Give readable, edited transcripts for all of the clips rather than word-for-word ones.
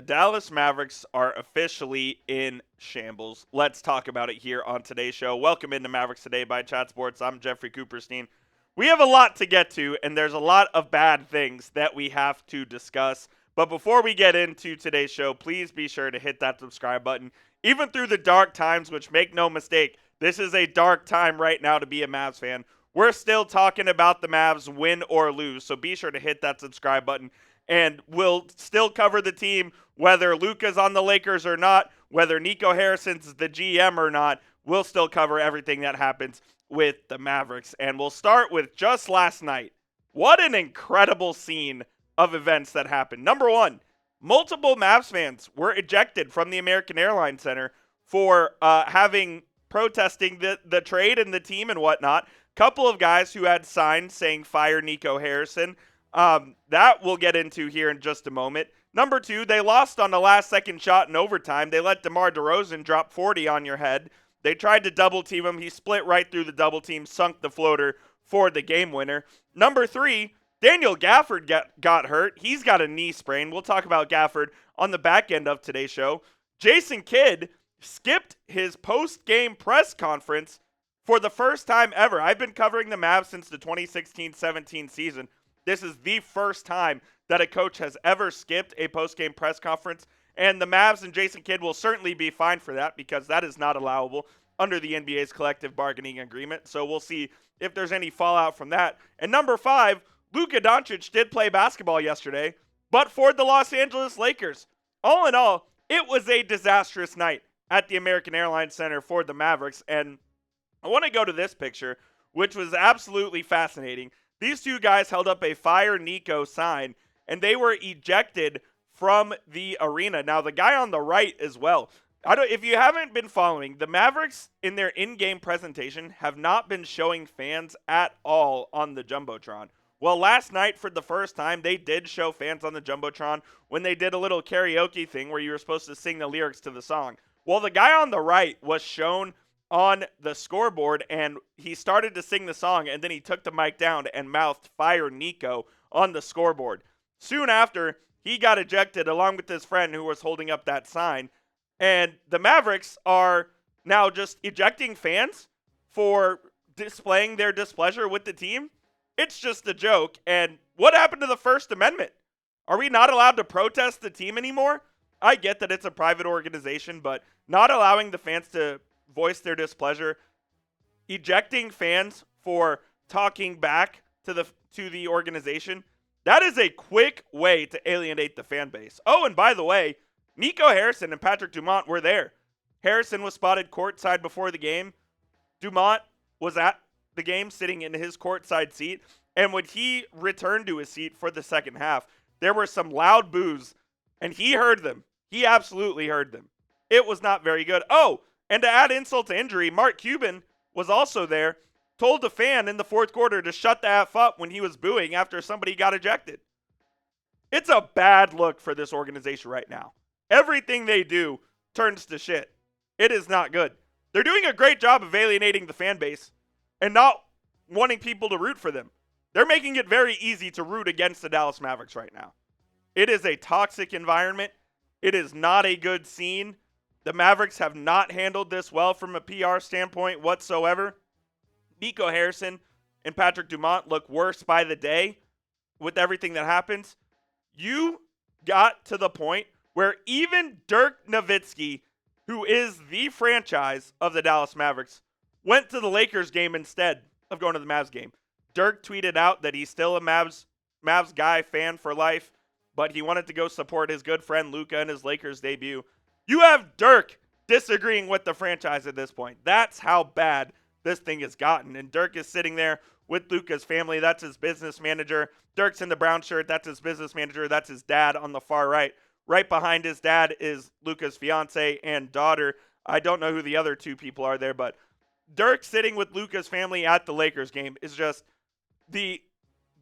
Dallas Mavericks are officially in shambles. Let's talk about it here on today's show. Welcome into Mavericks Today by Chat Sports. I'm Jeffrey Cooperstein. We have a lot to get to, and there's a lot of bad things that we have to discuss. But before we get into today's show, please be sure to hit that subscribe button. Even through the dark times, which make no mistake, this is a dark time right now to be a Mavs fan. We're still talking about the Mavs win or lose, so be sure to hit that subscribe button. And we'll still cover the team, whether Luka's on the Lakers or not, whether Nico Harrison's the GM or not. We'll still cover everything that happens with the Mavericks. And we'll start with just last night. What an incredible scene of events that happened. Number one, multiple Mavs fans were ejected from the American Airlines Center for protesting the trade and the team and whatnot. Couple of guys who had signs saying fire Nico Harrison. That we'll get into here in just a moment. Number two, they lost on the last-second shot in overtime. They let DeMar DeRozan drop 40 on your head. They tried to double-team him. He split right through the double-team, sunk the floater for the game winner. Number three, Daniel Gafford got hurt. He's got a knee sprain. We'll talk about Gafford on the back end of today's show. Jason Kidd skipped his post-game press conference for the first time ever. I've been covering the Mavs since the 2016-17 season. This is the first time that a coach has ever skipped a post-game press conference, and the Mavs and Jason Kidd will certainly be fined for that because that is not allowable under the NBA's collective bargaining agreement. So we'll see if there's any fallout from that. And number five, Luka Doncic did play basketball yesterday, but for the Los Angeles Lakers. All in all, it was a disastrous night at the American Airlines Center for the Mavericks, and I want to go to this picture, which was absolutely fascinating. These two guys held up a Fire Nico sign, and they were ejected from the arena. Now, the guy on the right as well. If you haven't been following, the Mavericks in their in-game presentation have not been showing fans at all on the Jumbotron. Well, last night, for the first time, they did show fans on the Jumbotron when they did a little karaoke thing where you were supposed to sing the lyrics to the song. Well, the guy on the right was shown on the scoreboard, and he started to sing the song, and then he took the mic down and mouthed Fire Nico on the scoreboard. Soon after, he got ejected along with his friend who was holding up that sign, and the Mavericks are now just ejecting fans for displaying their displeasure with the team. It's just a joke, and what happened to the First Amendment? Are we not allowed to protest the team anymore? I get that it's a private organization, but not allowing the fans to voice their displeasure, ejecting fans for talking back to the organization, that is a quick way to alienate the fan base. Oh, and by the way, Nico Harrison and Patrick Dumont were there. Harrison was spotted courtside before the game. Dumont was at the game sitting in his courtside seat, and when he returned to his seat for the second half, there were some loud boos, and he heard them. He absolutely heard them. It was not very good. Oh, and to add insult to injury, Mark Cuban was also there, told the fan in the fourth quarter to shut the F up when he was booing after somebody got ejected. It's a bad look for this organization right now. Everything they do turns to shit. It is not good. They're doing a great job of alienating the fan base and not wanting people to root for them. They're making it very easy to root against the Dallas Mavericks right now. It is a toxic environment. It is not a good scene. The Mavericks have not handled this well from a PR standpoint whatsoever. Nico Harrison and Patrick Dumont look worse by the day with everything that happens. You got to the point where even Dirk Nowitzki, who is the franchise of the Dallas Mavericks, went to the Lakers game instead of going to the Mavs game. Dirk tweeted out that he's still a Mavs guy, fan for life, but he wanted to go support his good friend Luka in his Lakers debut. You have Dirk disagreeing with the franchise at this point. That's how bad this thing has gotten. And Dirk is sitting there with Luka's family. That's his business manager. Dirk's in the brown shirt. That's his business manager. That's his dad on the far right. Right behind his dad is Luka's fiance and daughter. I don't know who the other two people are there, but Dirk sitting with Luka's family at the Lakers game is just the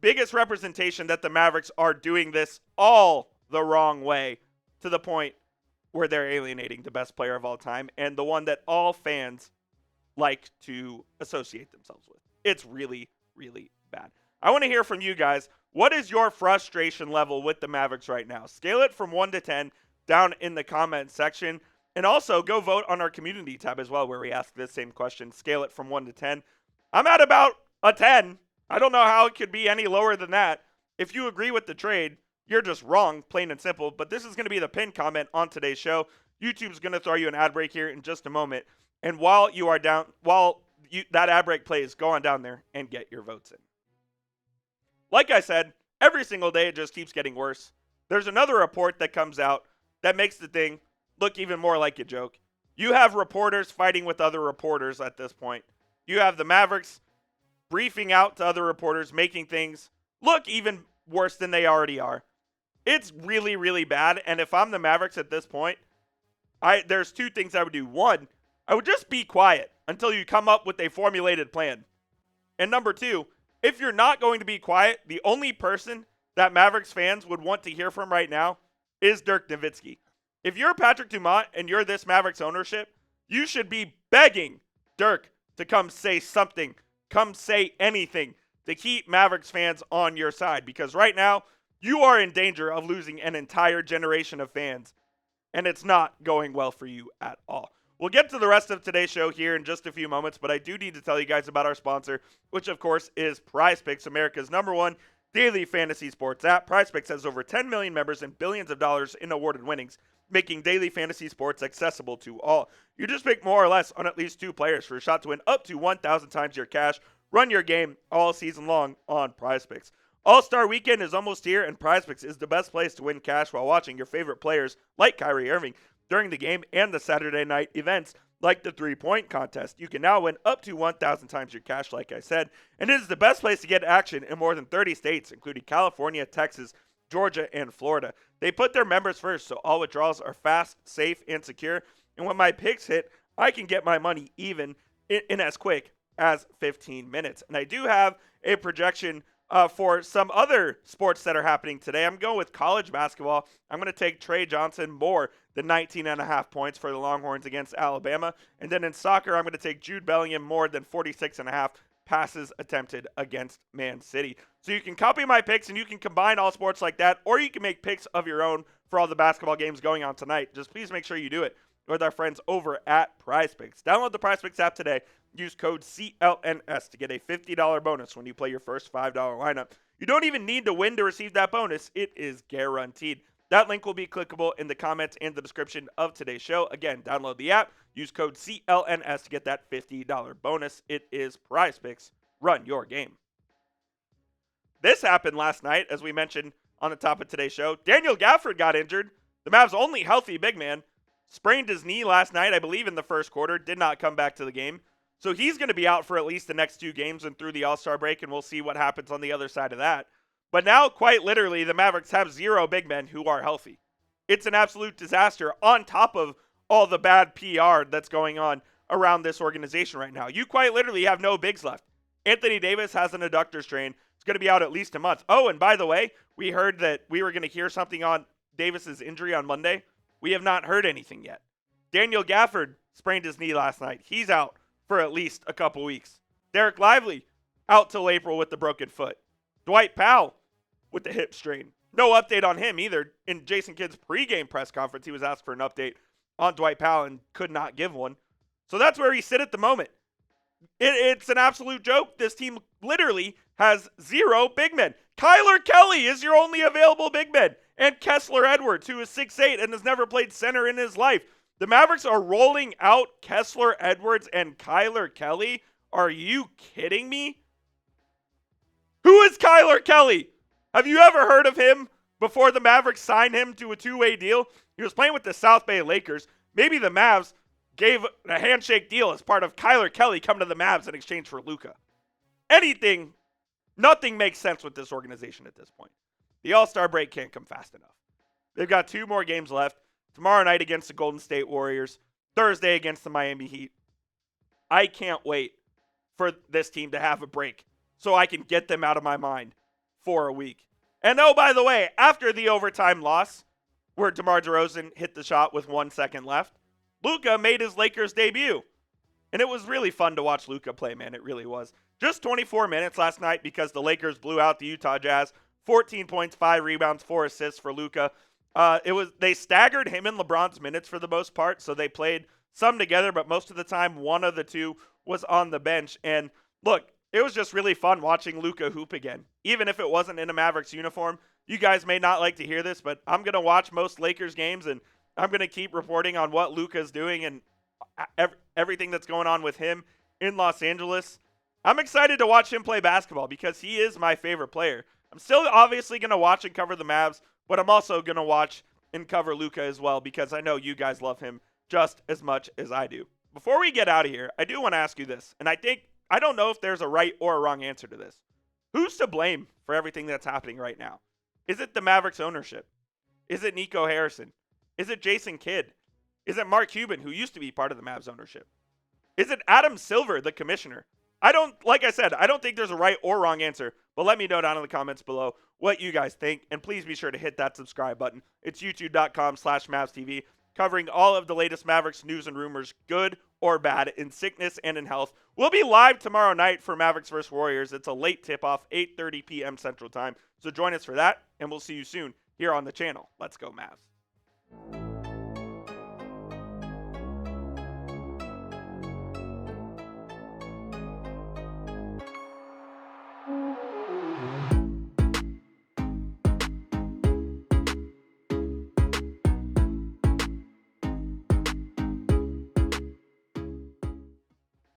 biggest representation that the Mavericks are doing this all the wrong way, to the point where they're alienating the best player of all time and the one that all fans like to associate themselves with. It's really, really bad. I want to hear from you guys. What is your frustration level with the Mavericks right now? Scale it from 1 to 10. down in the comment section. And also go vote on our community tab as well, where we ask this same question. Scale it from 1 to 10. I'm at about a 10. I don't know how it could be any lower than that. If you agree with the trade, you're just wrong, plain and simple. But this is going to be the pinned comment on today's show. YouTube's going to throw you an ad break here in just a moment. And while that ad break plays, go on down there and get your votes in. Like I said, every single day it just keeps getting worse. There's another report that comes out that makes the thing look even more like a joke. You have reporters fighting with other reporters at this point. You have the Mavericks briefing out to other reporters, making things look even worse than they already are. It's really, really bad. And if I'm the Mavericks at this point, there's two things I would do. One, I would just be quiet until you come up with a formulated plan. And number two, if you're not going to be quiet, the only person that Mavericks fans would want to hear from right now is Dirk Nowitzki. If you're Patrick Dumont and you're this Mavericks ownership, you should be begging Dirk to come say something, come say anything to keep Mavericks fans on your side. Because right now, you are in danger of losing an entire generation of fans, and it's not going well for you at all. We'll get to the rest of today's show here in just a few moments, but I do need to tell you guys about our sponsor, which of course is PrizePicks, America's #1 daily fantasy sports app. PrizePicks has over 10 million members and billions of dollars in awarded winnings, making daily fantasy sports accessible to all. You just pick more or less on at least 2 players for a shot to win up to 1,000 times your cash. Run your game all season long on PrizePicks. All-Star Weekend is almost here, and PrizePicks is the best place to win cash while watching your favorite players like Kyrie Irving during the game and the Saturday night events like the three-point contest. You can now win up to 1,000 times your cash, like I said, and it is the best place to get action in more than 30 states, including California, Texas, Georgia, and Florida. They put their members first, so all withdrawals are fast, safe, and secure. And when my picks hit, I can get my money even in as quick as 15 minutes. And I do have a projection for some other sports that are happening today. I'm going with college basketball. I'm going to take Trey Johnson more than 19.5 points for the Longhorns against Alabama. And then in soccer, I'm going to take Jude Bellingham more than 46.5 passes attempted against Man City. So you can copy my picks and you can combine all sports like that, or you can make picks of your own for all the basketball games going on tonight. Just please make sure you do it with our friends over at PrizePicks. Download the PrizePicks app today. Use code CLNS to get a $50 bonus when you play your first $5 lineup. You don't even need to win to receive that bonus. It is guaranteed. That link will be clickable in the comments and the description of today's show. Again, download the app. Use code CLNS to get that $50 bonus. It is PrizePicks. Run your game. This happened last night, as we mentioned on the top of today's show. Daniel Gafford got injured. The Mavs' only healthy big man sprained his knee last night, I believe in the first quarter. Did not come back to the game. So he's going to be out for at least the next 2 games and through the All-Star break, and we'll see what happens on the other side of that. But now, quite literally, the Mavericks have 0 big men who are healthy. It's an absolute disaster on top of all the bad PR that's going on around this organization right now. You quite literally have no bigs left. Anthony Davis has an adductor strain. It's going to be out at least a month. Oh, and by the way, we heard that we were going to hear something on Davis's injury on Monday. We have not heard anything yet. Daniel Gafford sprained his knee last night. He's out for at least a couple weeks. Derek Lively out till April with the broken foot. Dwight Powell with the hip strain. No update on him either. In Jason Kidd's pregame press conference, he was asked for an update on Dwight Powell and could not give one. So that's where he sit at the moment. It's an absolute joke. This team literally has 0 big men. Kyler Kelly is your only available big man. And Kessler Edwards, who is 6'8" and has never played center in his life. The Mavericks are rolling out Kessler Edwards and Kyler Kelly. Are you kidding me? Who is Kyler Kelly? Have you ever heard of him before the Mavericks signed him to a 2-way deal? He was playing with the South Bay Lakers. Maybe the Mavs gave a handshake deal as part of Kyler Kelly coming to the Mavs in exchange for Luka. Nothing makes sense with this organization at this point. The All-Star break can't come fast enough. They've got 2 more games left. Tomorrow night against the Golden State Warriors. Thursday against the Miami Heat. I can't wait for this team to have a break so I can get them out of my mind for a week. And oh, by the way, after the overtime loss, where DeMar DeRozan hit the shot with 1 second left, Luka made his Lakers debut. And it was really fun to watch Luka play, man. It really was. Just 24 minutes last night because the Lakers blew out the Utah Jazz. 14 points, 5 rebounds, 4 assists for Luka. They staggered him and LeBron's minutes for the most part, so they played some together, but most of the time one of the two was on the bench. And look, it was just really fun watching Luka hoop again. Even if it wasn't in a Mavericks uniform, you guys may not like to hear this, but I'm going to watch most Lakers games, and I'm going to keep reporting on what Luka's doing and everything that's going on with him in Los Angeles. I'm excited to watch him play basketball because he is my favorite player. I'm still obviously going to watch and cover the Mavs, but I'm also going to watch and cover Luka as well because I know you guys love him just as much as I do. Before we get out of here, I do want to ask you this, and I don't know if there's a right or a wrong answer to this. Who's to blame for everything that's happening right now? Is it the Mavericks ownership? Is it Nico Harrison? Is it Jason Kidd? Is it Mark Cuban, who used to be part of the Mavs ownership? Is it Adam Silver, the commissioner? Like I said, I don't think there's a right or wrong answer, but let me know down in the comments below what you guys think, and please be sure to hit that subscribe button. It's youtube.com/MavsTV, covering all of the latest Mavericks news and rumors, good or bad, in sickness and in health. We'll be live tomorrow night for Mavericks vs. Warriors. It's a late tip-off, 8:30 p.m. Central Time, so join us for that, and we'll see you soon here on the channel. Let's go, Mavs.